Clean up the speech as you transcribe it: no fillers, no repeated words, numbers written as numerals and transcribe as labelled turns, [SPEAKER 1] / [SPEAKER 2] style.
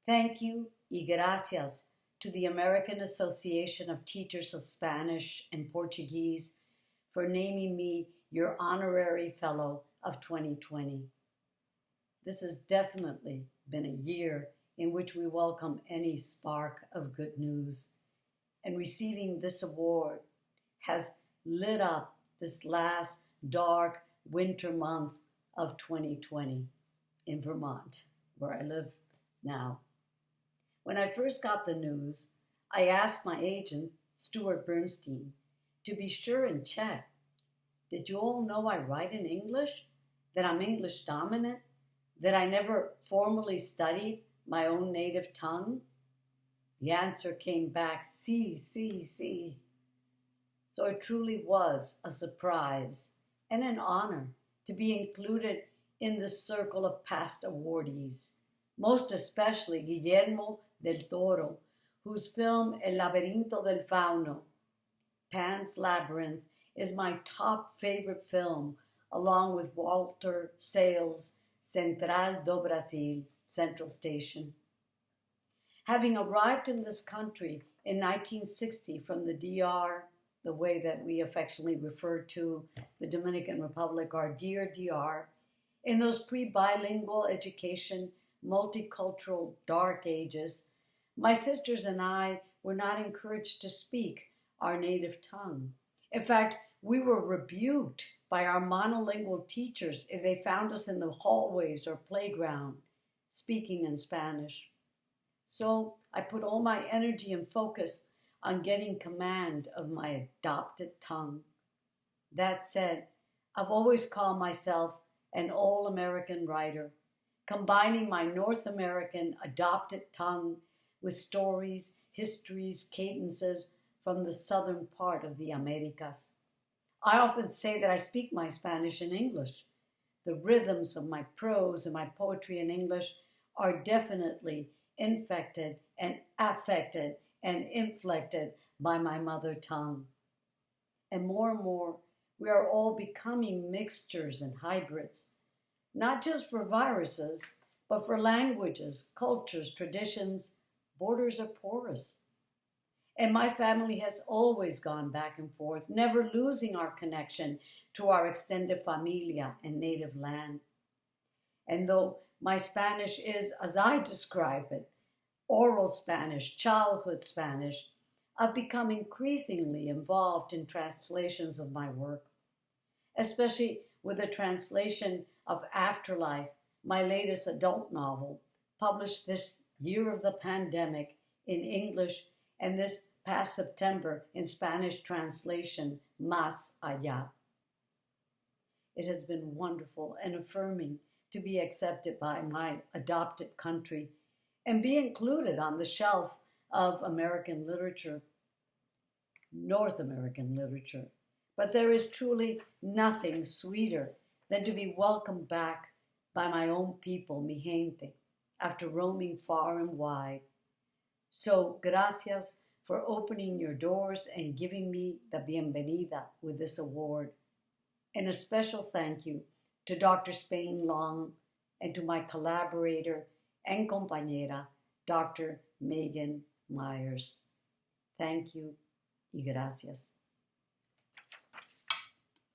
[SPEAKER 1] Thank you y gracias to the American Association of Teachers of Spanish and Portuguese for naming me your Honorary Fellow of 2020. This has definitely been a year in which we welcome any spark of good news, and receiving this award has lit up this last dark winter month of 2020 in Vermont, where I live now. When I first got the news, I asked my agent, Stuart Bernstein, to be sure and check. Did you all know I write in English? That I'm English dominant? That I never formally studied my own native tongue? The answer came back, sí. So it truly was a surprise and an honor to be included in the circle of past awardees, most especially Guillermo del Toro, whose film El laberinto del fauno, Pan's Labyrinth, is my top favorite film, along with Walter Sales' Central do Brasil, Central Station. Having arrived in this country in 1960 from the DR, the way that we affectionately refer to the Dominican Republic, our dear DR, in those pre-bilingual education, multicultural dark ages, my sisters and I were not encouraged to speak our native tongue. In fact, we were rebuked by our monolingual teachers if they found us in the hallways or playground speaking in Spanish. So I put all my energy and focus on getting command of my adopted tongue. That said, I've always called myself an all-American writer, combining my North American adopted tongue with stories, histories, cadences from the southern part of the Americas. I often say that I speak my Spanish in English. The rhythms of my prose and my poetry in English are definitely infected and affected and inflected by my mother tongue. And more, we are all becoming mixtures and hybrids, not just for viruses, but for languages, cultures, traditions. Borders are porous. And my family has always gone back and forth, never losing our connection to our extended familia and native land. And though my Spanish is, as I describe it, oral Spanish, childhood Spanish, I've become increasingly involved in translations of my work, especially with the translation of Afterlife, my latest adult novel, published this year of the pandemic in English, and this past September in Spanish translation, Más Allá. It has been wonderful and affirming to be accepted by my adopted country and be included on the shelf of American literature, North American literature. But there is truly nothing sweeter than to be welcomed back by my own people, mi gente, after roaming far and wide. So, gracias for opening your doors and giving me the bienvenida with this award. And a special thank you to Dr. Spain Long and to my collaborator and compañera, Dr. Megan Myers. Thank you y gracias.